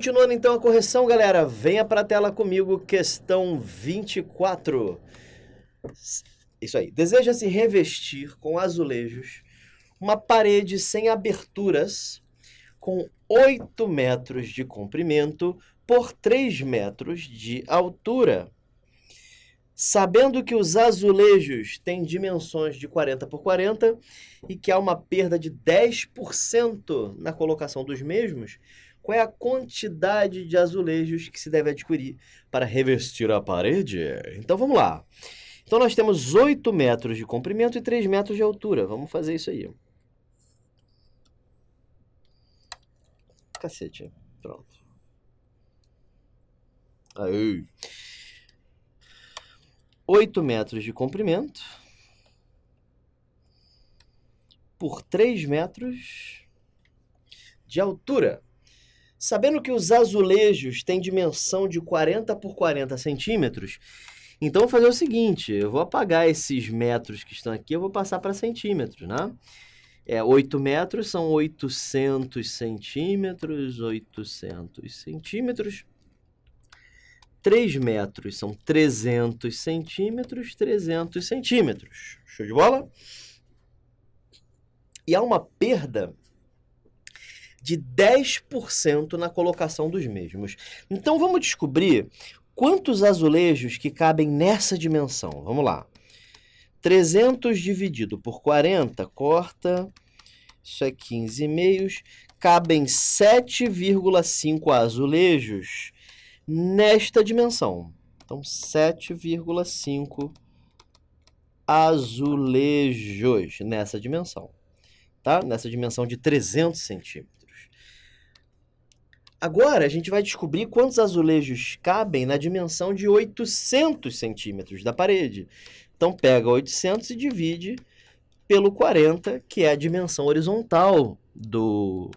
Continuando então a correção, galera, venha para a tela comigo, questão 24. Isso aí. Deseja-se revestir com azulejos uma parede sem aberturas com 8 metros de comprimento por 3 metros de altura. Sabendo que os azulejos têm dimensões de 40 por 40 e que há uma perda de 10% na colocação dos mesmos, qual é a quantidade de azulejos que se deve adquirir para revestir a parede? Então vamos lá. Então nós temos 8 metros de comprimento e 3 metros de altura. Vamos fazer isso aí. Cacete. Pronto. Aí. 8 metros de comprimento por 3 metros de altura. Sabendo que os azulejos têm dimensão de 40 por 40 centímetros, então vou fazer o seguinte, eu vou apagar esses metros que estão aqui, eu vou passar para centímetros, né? 8 metros são 800 centímetros, 800 centímetros. 3 metros são 300 centímetros, 300 centímetros. Show de bola? E há uma perda de 10% na colocação dos mesmos. Então vamos descobrir quantos azulejos que cabem nessa dimensão. Vamos lá. 300 dividido por 40, corta, isso é 15,5, cabem 7,5 azulejos nesta dimensão. Então, 7,5 azulejos nessa dimensão, tá? Nessa dimensão de 300 centímetros. Agora, a gente vai descobrir quantos azulejos cabem na dimensão de 800 centímetros da parede. Então, pega 800 e divide pelo 40, que é a dimensão horizontal do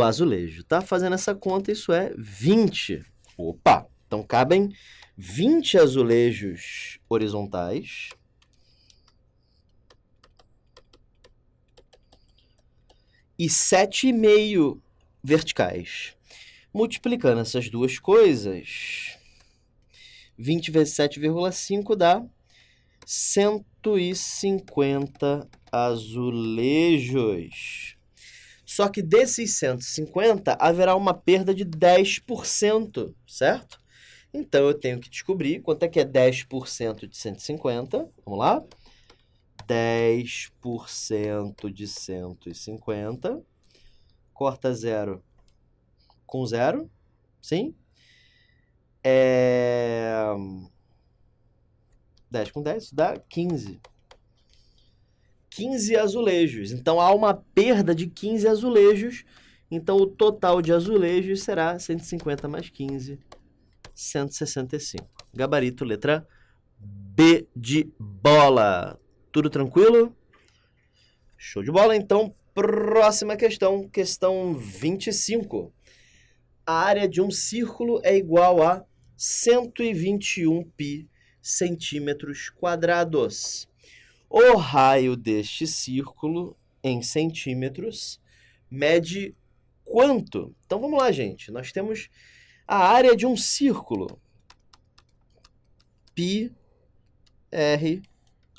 azulejo. Tá? Fazendo essa conta, isso é 20. Opa! Então, cabem 20 azulejos horizontais e 7,5 verticais. Multiplicando essas duas coisas, 20 vezes 7,5 dá 150 azulejos. Só que desses 150, haverá uma perda de 10%, certo? Então, eu tenho que descobrir quanto é que é 10% de 150. Vamos lá? 10% de 150. Corta 0 com 0. Sim? 10 com 10 dá 15. 15 azulejos. Então, há uma perda de 15 azulejos. Então, o total de azulejos será 150 mais 15, 165. Gabarito, letra B de bola. Tudo tranquilo? Show de bola. Então, próxima questão. Questão 25. A área de um círculo é igual a 121 π centímetros quadrados. O raio deste círculo, em centímetros, mede quanto? Então, vamos lá, gente. Nós temos a área de um círculo. Πr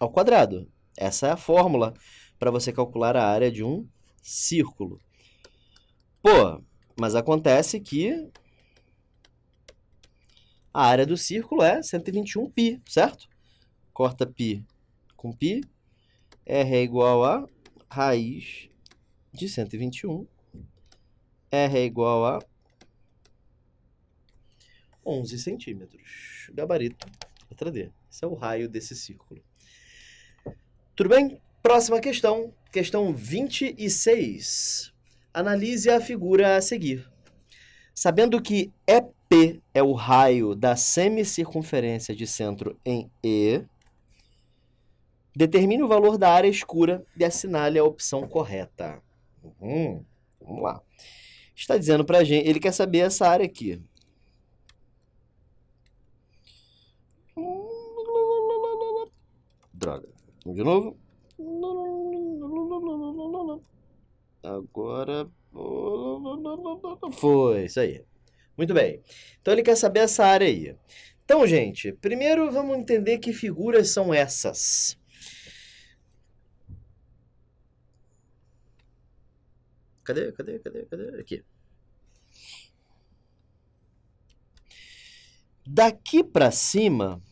ao quadrado. Essa é a fórmula para você calcular a área de um círculo. Pô, mas acontece que a área do círculo é 121 π, certo? Corta π com π, R é igual a raiz de 121. R é igual a 11 centímetros. Gabarito, letra D. Esse é o raio desse círculo. Tudo bem? Próxima questão. Questão 26. Analise a figura a seguir. Sabendo que EP é o raio da semicircunferência de centro em E, determine o valor da área escura e assinale a opção correta. Vamos lá. Está dizendo para a gente, ele quer saber essa área aqui. Droga. Vamos de novo. Agora... Foi, isso aí. Muito bem. Então ele quer saber essa área aí. Então, gente, primeiro vamos entender que figuras são essas. Cadê? Aqui. Daqui para cima,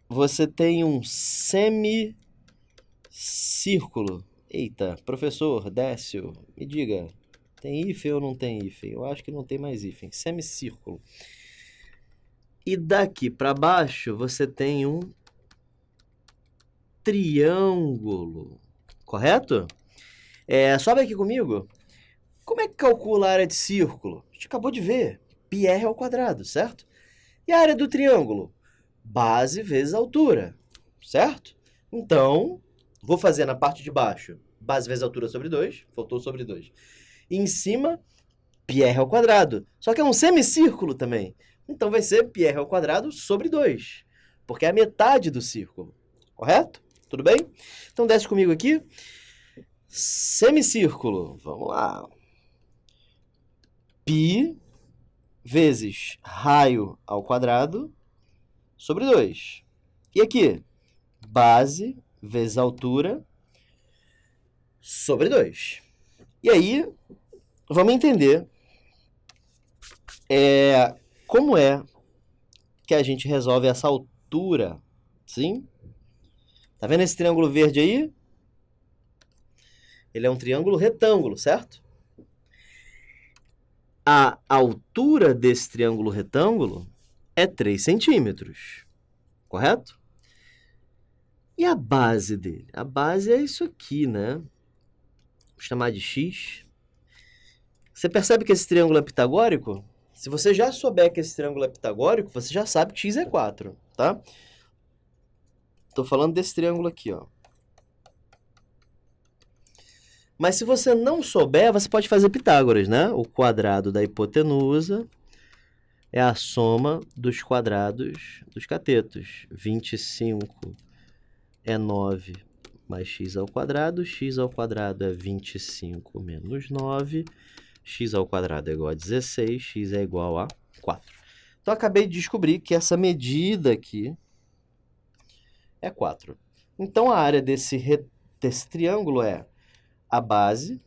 você tem um semicírculo. Eita, professor Décio, me diga, tem hífen ou não tem hífen? Eu acho que não tem mais hífen. Semicírculo. E daqui para baixo, você tem um triângulo. Correto? Sobe aqui comigo. Como é que calcula a área de círculo? A gente acabou de ver. πr ao quadrado, certo? E a área do triângulo? Base vezes altura, certo? Então, vou fazer na parte de baixo, base vezes altura sobre 2, faltou sobre 2. E em cima, πr ao quadrado. Só que é um semicírculo também. Então, vai ser πr ao quadrado sobre 2, porque é a metade do círculo, correto? Tudo bem? Então, desce comigo aqui. Semicírculo, vamos lá. π vezes raio ao quadrado sobre 2. E aqui, base vezes altura sobre 2. E aí, vamos entender como é que a gente resolve essa altura, sim? Tá vendo esse triângulo verde aí? Ele é um triângulo retângulo, certo? A altura desse triângulo retângulo é 3 centímetros, correto? E a base dele? A base é isso aqui, né? Vou chamar de x. Você percebe que esse triângulo é pitagórico? Se você já souber que esse triângulo é pitagórico, você já sabe que x é 4, tá? Estou falando desse triângulo aqui, ó. Mas se você não souber, você pode fazer Pitágoras, né? O quadrado da hipotenusa é a soma dos quadrados dos catetos. 25 é 9 mais x ao quadrado é 25 menos 9, x ao quadrado é igual a 16, x é igual a 4. Então, acabei de descobrir que essa medida aqui é 4. Então, a área desse triângulo é a base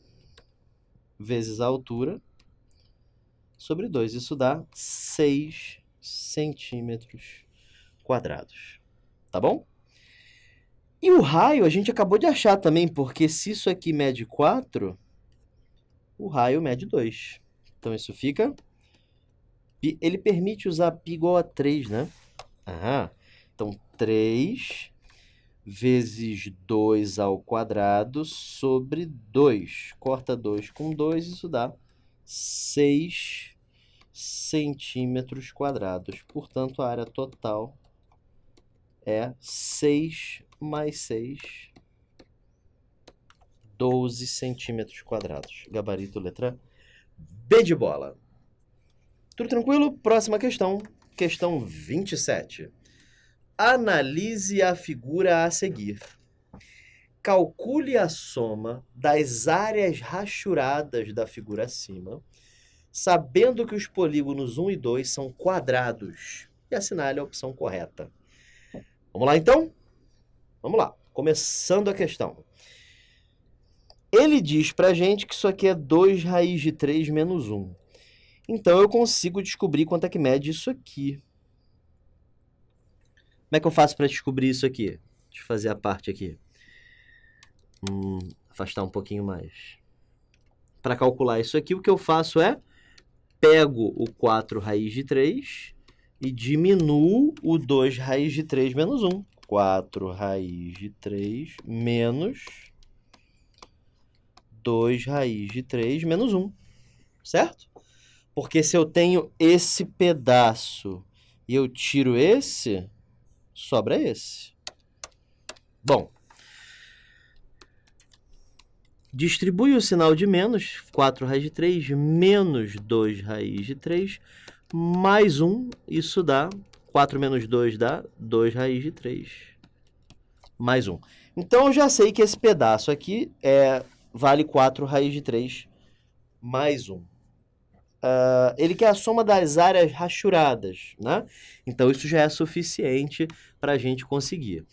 vezes a altura sobre 2. Isso dá 6 centímetros quadrados. Tá bom? E o raio a gente acabou de achar também, porque se isso aqui mede 4, o raio mede 2. Então, isso fica... Ele permite usar π igual a 3, né? Então, 3 vezes 2 ao quadrado sobre 2. Corta 2 com 2, isso dá 6 centímetros quadrados. Portanto, a área total é 6 mais 6, 12 centímetros quadrados. Gabarito, letra B de bola. Tudo tranquilo? Próxima questão. Questão 27. Analise a figura a seguir. Calcule a soma das áreas rachuradas da figura acima, sabendo que os polígonos 1 e 2 são quadrados, e assinale a opção correta. Vamos lá, então? Vamos lá. Começando a questão. Ele diz pra gente que isso aqui é 2 raiz de 3 menos 1. Então, eu consigo descobrir quanto é que mede isso aqui. Como é que eu faço para descobrir isso aqui? Deixa eu fazer a parte aqui. Afastar um pouquinho mais. Para calcular isso aqui, o que eu faço é pego o 4 raiz de 3 e diminuo o 2 raiz de 3 menos 1. 4 raiz de 3 menos 2 raiz de 3 menos 1. Certo? Porque se eu tenho esse pedaço e eu tiro esse, sobra esse. Bom, distribui o sinal de menos, 4 raiz de 3 menos 2 raiz de 3, mais 1, isso dá, 4 menos 2 dá 2 raiz de 3, mais 1. Então, eu já sei que esse pedaço aqui vale 4 raiz de 3 mais 1. ele quer a soma das áreas rachuradas, né? Então isso já é suficiente para a gente conseguir.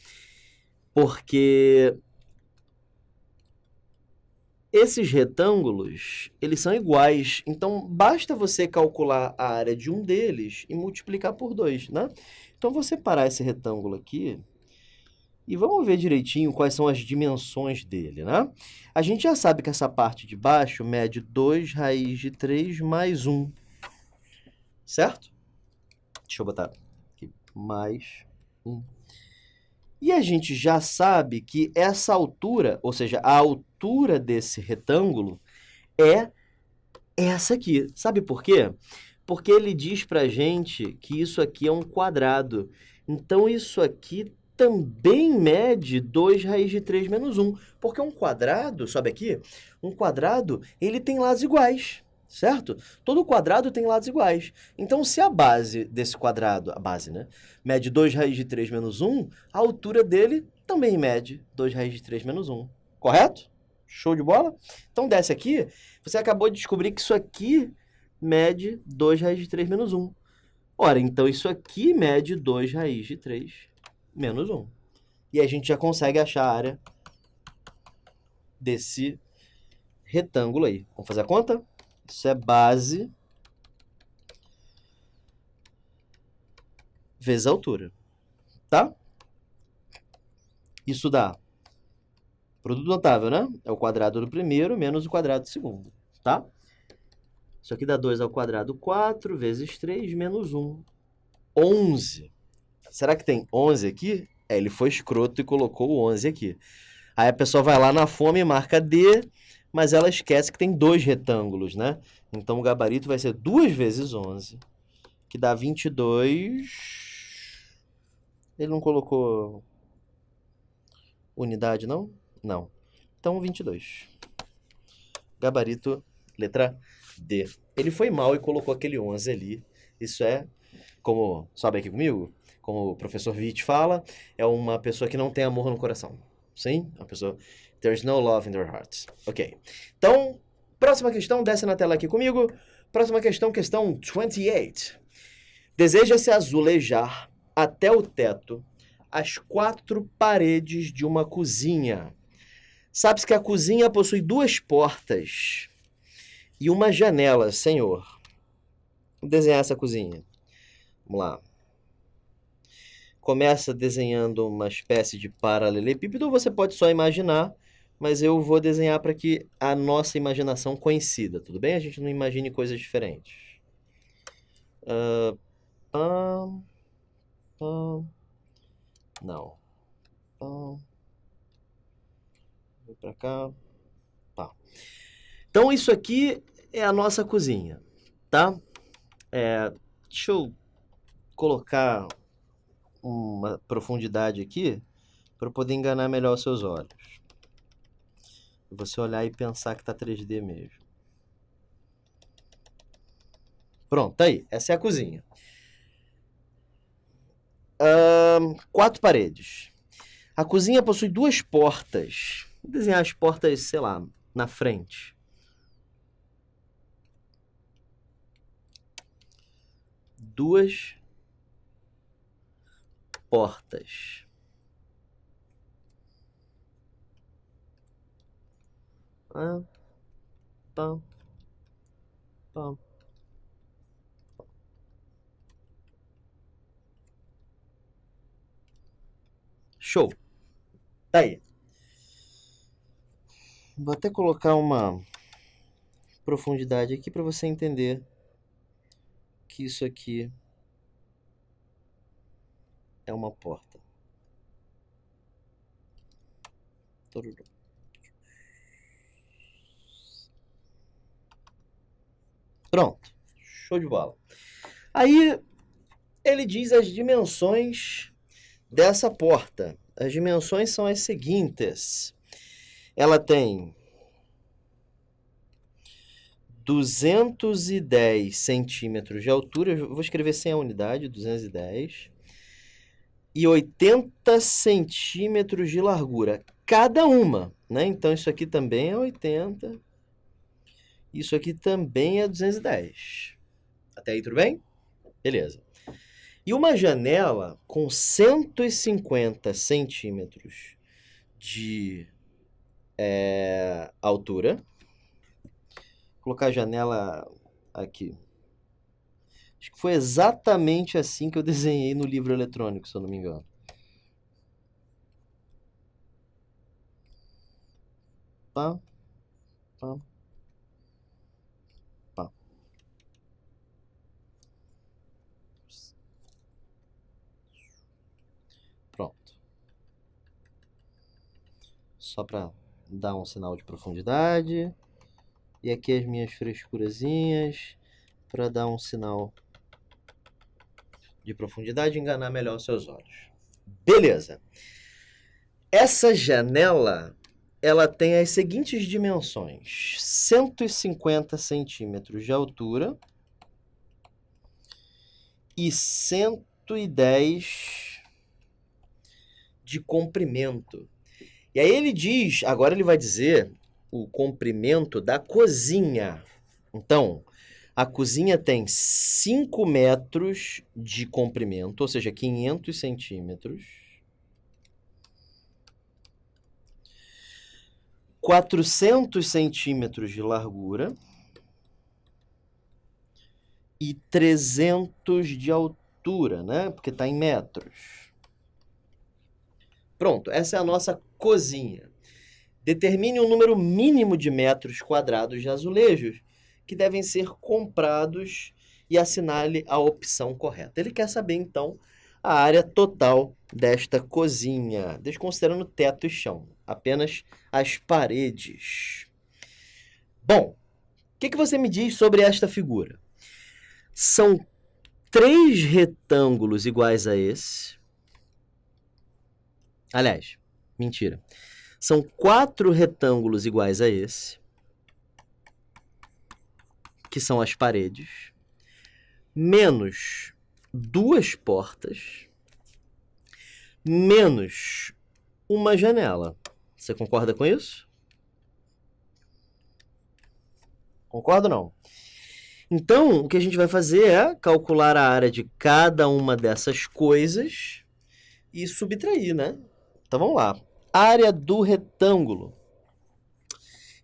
Porque esses retângulos, eles são iguais, então basta você calcular a área de um deles e multiplicar por 2, né? Então vou separar esse retângulo aqui e vamos ver direitinho quais são as dimensões dele, né? A gente já sabe que essa parte de baixo mede 2 raiz de 3 mais 1, certo? Deixa eu botar aqui, mais 1. E a gente já sabe que essa altura, ou seja, a altura desse retângulo é essa aqui. Sabe por quê? Porque ele diz pra gente que isso aqui é um quadrado. Então, isso aqui também mede 2 raiz de 3 menos 1. Porque um quadrado, sobe aqui, um quadrado, ele tem lados iguais, certo? Todo quadrado tem lados iguais. Então, se a base desse quadrado, a base, né, mede 2 raiz de 3 menos 1, a altura dele também mede 2 raiz de 3 menos 1. Correto? Show de bola? Então, desce aqui, você acabou de descobrir que isso aqui mede 2 raiz de 3 menos 1. Ora, então isso aqui mede 2 raiz de 3 menos 1. E a gente já consegue achar a área desse retângulo aí. Vamos fazer a conta? Isso é base vezes a altura, tá? Isso dá produto notável, né? É o quadrado do primeiro menos o quadrado do segundo, tá? Isso aqui dá 2 ao quadrado, 4 vezes 3 menos 1, 11. Será que tem 11 aqui? Ele foi escroto e colocou o 11 aqui. Aí a pessoa vai lá na fome e marca D, mas ela esquece que tem 2 retângulos, né? Então o gabarito vai ser 2 vezes 11, que dá 22. Ele não colocou unidade, não? Não. Então 22. Gabarito, letra D. Ele foi mal e colocou aquele 11 ali. Isso é, como sobe aqui comigo, como o professor Witt fala, é uma pessoa que não tem amor no coração. Sim? Uma pessoa... There's no love in their hearts. Ok. Então, próxima questão, desce na tela aqui comigo. Próxima questão, questão 28. Deseja-se azulejar até o teto as 4 paredes de uma cozinha. Sabe-se que a cozinha possui 2 portas e uma janela, senhor. Vamos desenhar essa cozinha. Vamos lá. Começa desenhando uma espécie de paralelepípedo, ou você pode só imaginar, mas eu vou desenhar para que a nossa imaginação coincida, tudo bem? A gente não imagine coisas diferentes. Não. Vem para cá. Tá. Então, isso aqui é a nossa cozinha, tá? Deixa eu colocar uma profundidade aqui para poder enganar melhor os seus olhos. Você olhar e pensar que tá 3D mesmo. Pronto, tá aí. Essa é a cozinha. 4 paredes. A cozinha possui 2 portas. Vou desenhar as portas, sei lá, na frente. Duas portas. Pam, pam. Show. Tá aí. Vou até colocar uma profundidade aqui para você entender que isso aqui é uma porta. Pronto. Show de bola. Aí ele diz as dimensões dessa porta. As dimensões são as seguintes. Ela tem 210 centímetros de altura, eu vou escrever sem a unidade, 210, e 80 centímetros de largura, cada uma, né? Então, isso aqui também é 80, Isso aqui também é 210. Até aí, tudo bem? Beleza. E uma janela com 150 centímetros de altura. Vou colocar a janela aqui. Acho que foi exatamente assim que eu desenhei no livro eletrônico, se eu não me engano. Pá, pá, pá. Pronto. Só para dar um sinal de profundidade. E aqui as minhas frescurazinhas para dar um sinal de profundidade e enganar melhor os seus olhos. Beleza. Essa janela, ela tem as seguintes dimensões: 150 centímetros de altura e 110 de comprimento. E aí ele diz, agora ele vai dizer o comprimento da cozinha. Então, a cozinha tem 5 metros de comprimento, ou seja, 500 centímetros. 400 centímetros de largura e 300 de altura, né? Porque está em metros. Pronto, essa é a nossa cozinha. Determine o número mínimo de metros quadrados de azulejos que devem ser comprados e assinale a opção correta. Ele quer saber, então, a área total desta cozinha, desconsiderando teto e chão, apenas as paredes. Bom, o que você me diz sobre esta figura? São 3 retângulos iguais a esse. Aliás, mentira. São 4 retângulos iguais a esse, que são as paredes, menos 2 portas, menos uma janela. Você concorda com isso? Concorda ou não? Então, o que a gente vai fazer é calcular a área de cada uma dessas coisas e subtrair, né? Então, vamos lá. Área do retângulo.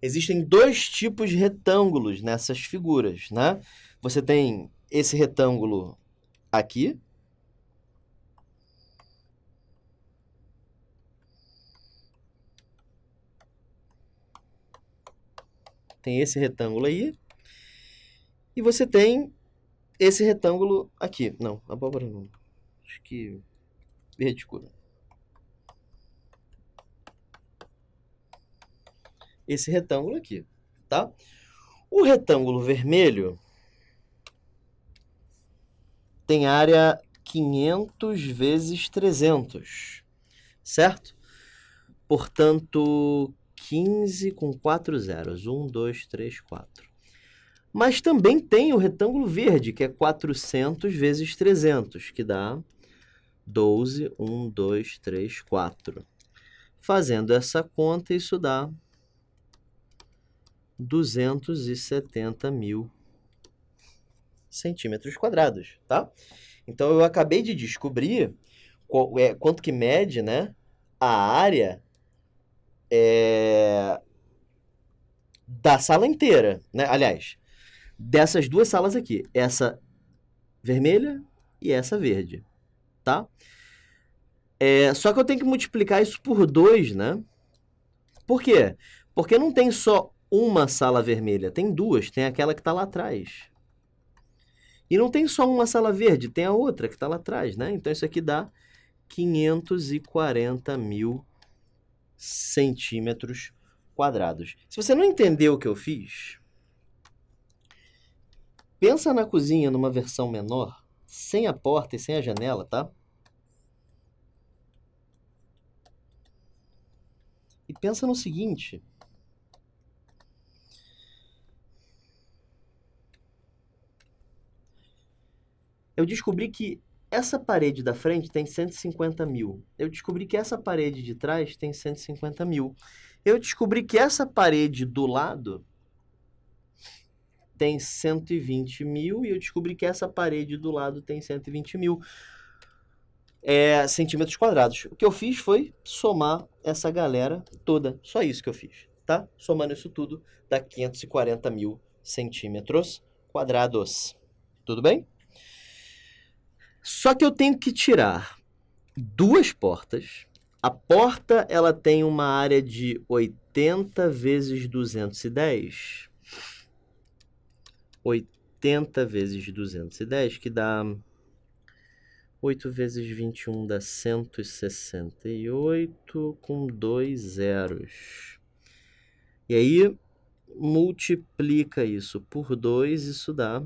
Existem 2 tipos de retângulos nessas figuras, né? Você tem esse retângulo aqui. Tem esse retângulo aí. E você tem esse retângulo aqui. Não, abóbora não. Acho que verde escuro. Esse retângulo aqui, tá? O retângulo vermelho tem área 500 vezes 300, certo? Portanto, 15 com 4 zeros. 1, 2, 3, 4. Mas também tem o retângulo verde, que é 400 vezes 300, que dá 12, 1, 2, 3, 4. Fazendo essa conta, isso dá 270 mil centímetros quadrados, tá? Então, eu acabei de descobrir quanto que mede, né, a área da sala inteira, né? Aliás, dessas 2 salas aqui, essa vermelha e essa verde, tá? Só que eu tenho que multiplicar isso por 2, né? Por quê? Porque não tem só uma sala vermelha, tem 2, tem aquela que está lá atrás. E não tem só uma sala verde, tem a outra que está lá atrás, né? Então, isso aqui dá 540 mil centímetros quadrados. Se você não entendeu o que eu fiz, pensa na cozinha numa versão menor, sem a porta e sem a janela, tá? E pensa no seguinte. Eu descobri que essa parede da frente tem 150 mil. Eu descobri que essa parede de trás tem 150 mil. Eu descobri que essa parede do lado tem 120 mil e eu descobri que essa parede do lado tem 120 mil centímetros quadrados. O que eu fiz foi somar essa galera toda. Só isso que eu fiz, tá? Somando isso tudo, dá 540 mil centímetros quadrados. Tudo bem? Só que eu tenho que tirar duas portas. A porta, ela tem uma área de 80 vezes 210. 80 vezes 210, que dá 8 vezes 21 dá 168 com 2 zeros. E aí, multiplica isso por 2, isso dá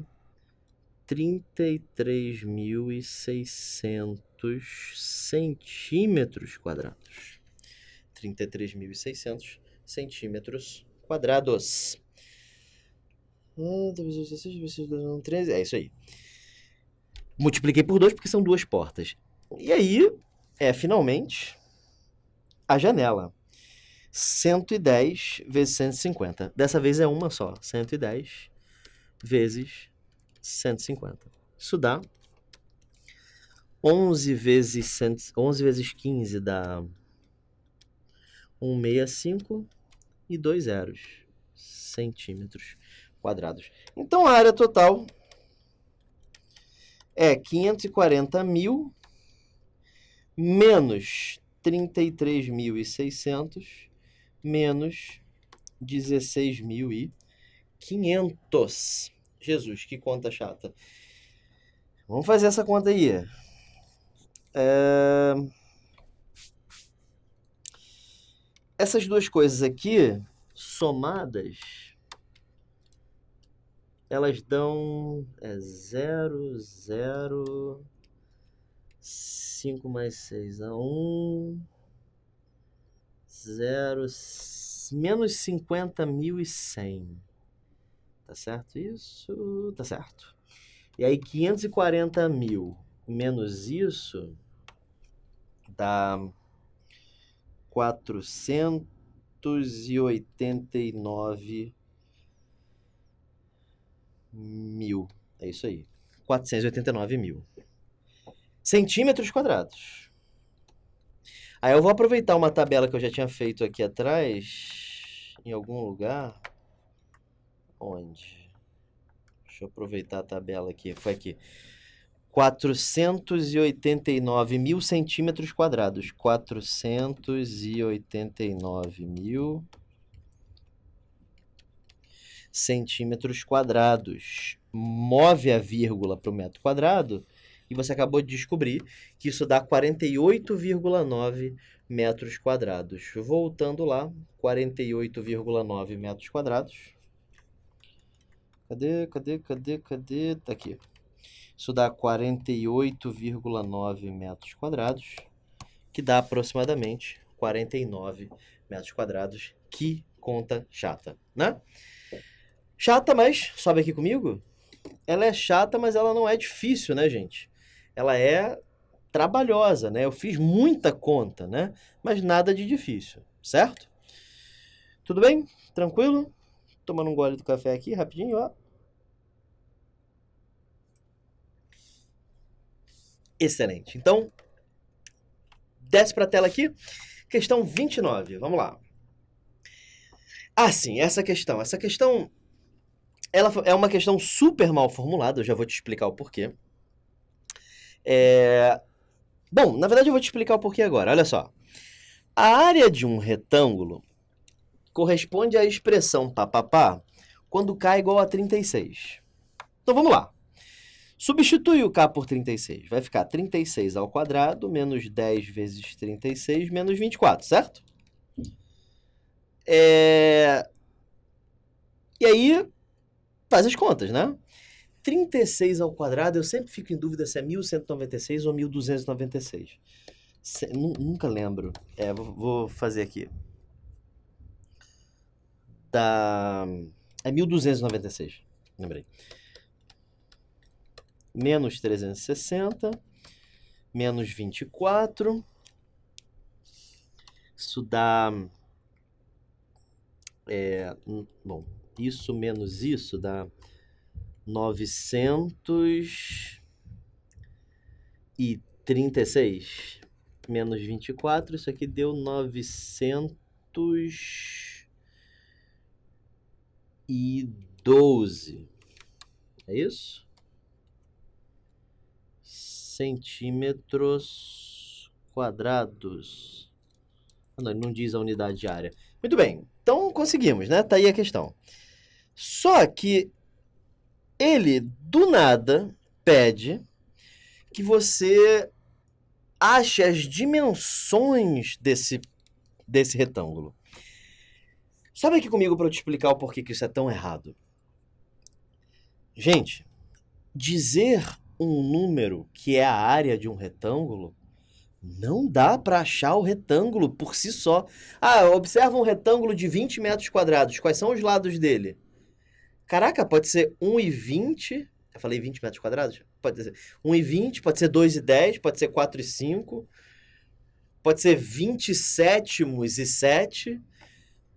33.600 centímetros quadrados. 33.600 centímetros quadrados. 13, é isso aí. Multipliquei por 2 porque são duas portas. E aí, finalmente, a janela. 110 vezes 150. Dessa vez é uma só. 110 vezes 150. Isso dá 11 vezes 15 dá 165 e 2 zeros. Centímetros quadrados. Então a área total é 540 mil menos 33.600 menos 16.500. Jesus, que conta chata. Vamos fazer essa conta aí. Essas duas coisas aqui, somadas, elas dão 0, 0, 5 mais 6 dá 1, 0, menos 50.100. Tá certo isso? Tá certo. E aí 540 mil menos isso dá 489 mil. É isso aí. 489 mil centímetros quadrados. Aí eu vou aproveitar uma tabela que eu já tinha feito aqui atrás, em algum lugar. Onde? Deixa eu aproveitar a tabela aqui. Foi aqui. 489 mil centímetros quadrados. 489 mil centímetros quadrados. Move a vírgula para o metro quadrado e você acabou de descobrir que isso dá 48,9 metros quadrados. Voltando lá, 48,9 metros quadrados. Cadê? Tá aqui. Isso dá 48,9 metros quadrados, que dá aproximadamente 49 metros quadrados. Que conta chata, né? Chata, mas sobe aqui comigo. Ela é chata, mas ela não é difícil, né, gente? Ela é trabalhosa, né? Eu fiz muita conta, né? Mas nada de difícil, certo? Tudo bem? Tranquilo? Tomando um gole do café aqui, rapidinho, ó. Excelente. Então, desce para a tela aqui. Questão 29. Vamos lá. Ah, sim, essa questão. Essa questão, ela é uma questão super mal formulada. Eu já vou te explicar o porquê. Bom, na verdade eu vou te explicar o porquê agora. Olha só. A área de um retângulo corresponde à expressão papapá quando k é igual a 36. Então vamos lá. Substitui o k por 36. Vai ficar 36 ao quadrado menos 10 vezes 36 menos 24, certo? E aí, faz as contas, né? 36 ao quadrado, eu sempre fico em dúvida se é 1196 ou 1296. Nunca lembro. Vou fazer aqui. É 1296, lembrei. Menos 360, menos 24. Isso dá... bom, isso menos isso dá 936 menos 24, isso aqui deu 912. É isso? Centímetros quadrados. Não, ele não diz a unidade de área. Muito bem, então conseguimos, né? Tá aí a questão. Só que ele, do nada, pede que você ache as dimensões desse retângulo. Sobe aqui comigo para eu te explicar o porquê que isso é tão errado. Gente, dizer um número que é a área de um retângulo não dá para achar o retângulo por si só. Ah, observa um retângulo de 20 metros quadrados. Quais são os lados dele? Caraca, pode ser 1,20. Eu falei 20 metros quadrados? Pode ser 1,20, pode ser 2,10, pode ser 4,5. Pode ser 27,7.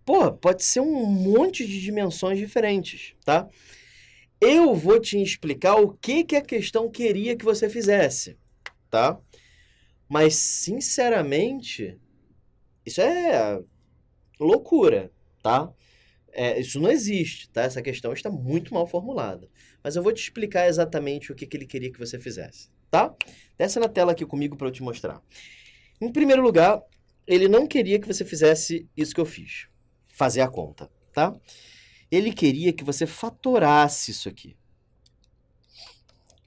Pô, pode ser um monte de dimensões diferentes, tá? Eu vou te explicar o que a questão queria que você fizesse, tá? Mas, sinceramente, isso é loucura, tá? Isso não existe, tá? Essa questão está muito mal formulada. Mas eu vou te explicar exatamente o que ele queria que você fizesse, tá? Desce na tela aqui comigo para eu te mostrar. Em primeiro lugar, ele não queria que você fizesse isso que eu fiz. Fazer a conta, tá? Ele queria que você fatorasse isso aqui.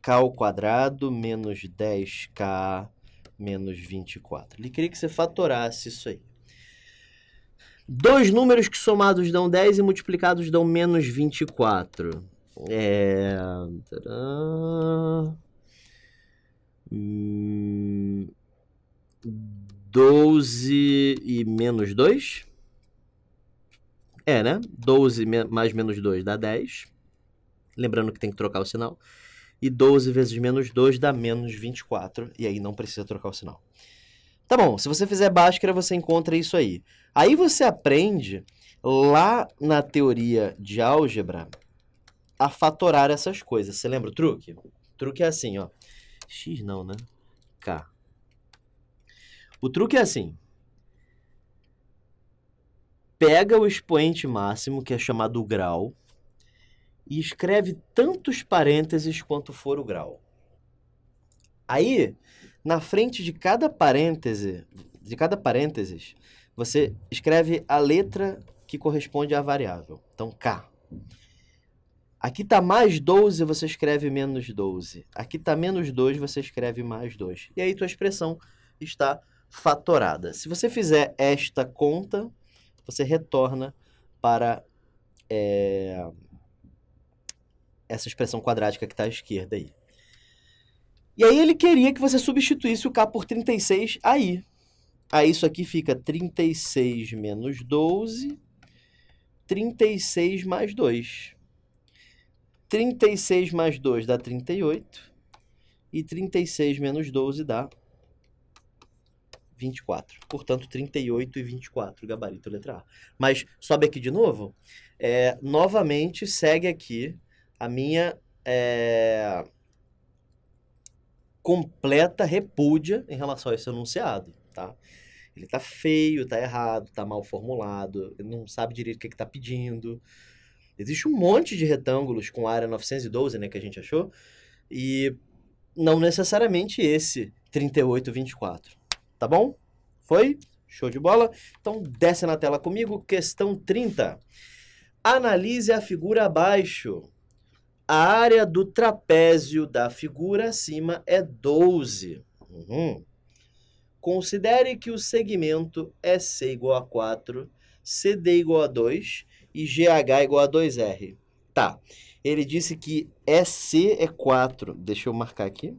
K ao quadrado menos 10K menos 24. Ele queria que você fatorasse isso aí. Dois números que somados dão 10 e multiplicados dão menos 24. 12 e menos 2? Né? 12 mais menos 2 dá 10. Lembrando que tem que trocar o sinal. E 12 vezes menos 2 dá menos 24. E aí não precisa trocar o sinal. Tá bom, se você fizer Bhaskara, você encontra isso aí. Aí você aprende, lá na teoria de álgebra, a fatorar essas coisas. Você lembra o truque? O truque é assim, ó. X não, né? K. O truque é assim. Pega o expoente máximo, que é chamado grau, e escreve tantos parênteses quanto for o grau. Aí, na frente de cada parêntese, você escreve a letra que corresponde à variável. Então, K. Aqui está mais 12, você escreve menos 12. Aqui está menos 2, você escreve mais 2. E aí tua expressão está fatorada. Se você fizer esta conta, você retorna para essa expressão quadrática que está à esquerda aí. E aí ele queria que você substituísse o K por 36 aí. Aí isso aqui fica 36 menos 12, 36 mais 2. 36 mais 2 dá 38, e 36 menos 12 dá 24. Portanto, 38 e 24, gabarito letra A. Mas sobe aqui de novo. Novamente, segue aqui a minha completa repúdia em relação a esse enunciado, tá? Ele tá feio, tá errado, tá mal formulado, ele não sabe direito o que tá pedindo. Existe um monte de retângulos com área 912, né, que a gente achou, e não necessariamente esse 38, 24. Tá bom? Foi? Show de bola? Então desce na tela comigo, questão 30. Analise a figura abaixo. A área do trapézio da figura acima é 12. Considere que o segmento EC igual a 4, CD igual a 2 e GH igual a 2R. Tá, ele disse que EC é 4. Deixa eu marcar aqui.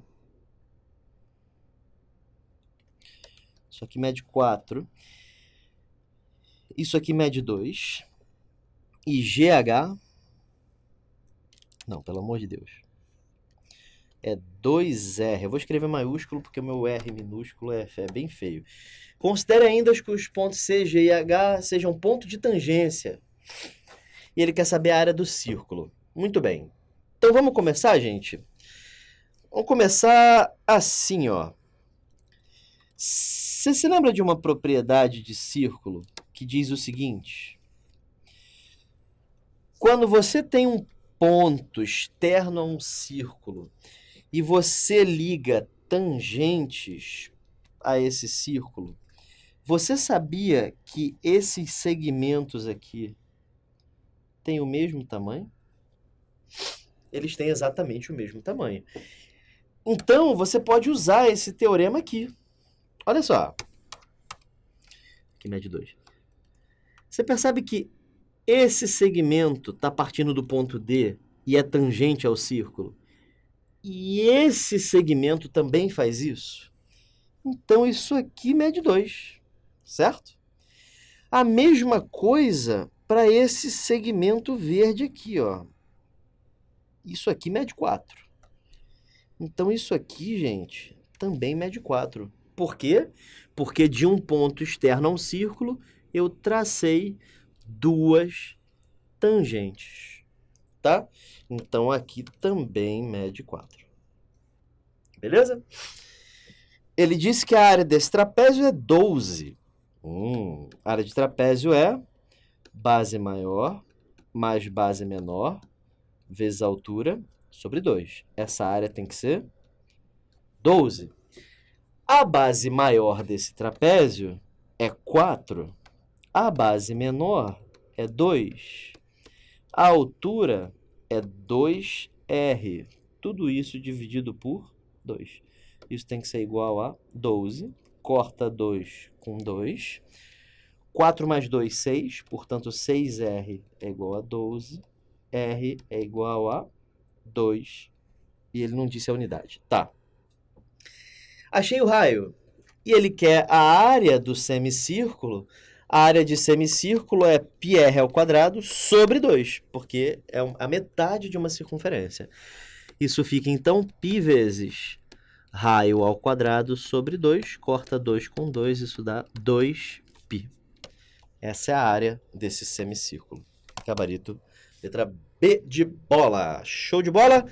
Isso aqui mede 4. Isso aqui mede 2. E GH... Não, pelo amor de Deus. É 2R. Eu vou escrever maiúsculo porque o meu R minúsculo é bem feio. Considere ainda que os pontos C, G e H sejam ponto de tangência. E ele quer saber a área do círculo. Muito bem. Então vamos começar, gente? Vamos começar assim, ó. Você se lembra de uma propriedade de círculo que diz o seguinte: quando você tem um ponto externo a um círculo e você liga tangentes a esse círculo, você sabia que esses segmentos aqui têm o mesmo tamanho? Eles têm exatamente o mesmo tamanho. Então, você pode usar esse teorema aqui. Olha só. Aqui mede 2. Você percebe que esse segmento está partindo do ponto D e é tangente ao círculo? E esse segmento também faz isso? Então, isso aqui mede 2, certo? A mesma coisa para esse segmento verde aqui, ó. Isso aqui mede 4. Então, isso aqui, gente, também mede 4. Por quê? Porque de um ponto externo a um círculo, eu tracei 2 tangentes, tá? Então, aqui também mede 4. Beleza? Ele disse que a área desse trapézio é 12. A área de trapézio é base maior mais base menor vezes a altura sobre 2. Essa área tem que ser 12. A base maior desse trapézio é 4. A base menor é 2. A altura é 2R. Tudo isso dividido por 2. Isso tem que ser igual a 12. Corta 2 com 2. 4 mais 2, 6. Portanto, 6R é igual a 12. R é igual a 2. E ele não disse a unidade. Tá. Achei o raio. E ele quer a área do semicírculo. A área de semicírculo é πr ao quadrado sobre 2, porque é a metade de uma circunferência. Isso fica, então, π vezes raio ao quadrado sobre 2. Corta 2 com 2, isso dá 2π. Essa é a área desse semicírculo. Gabarito, letra B de bola. Show de bola?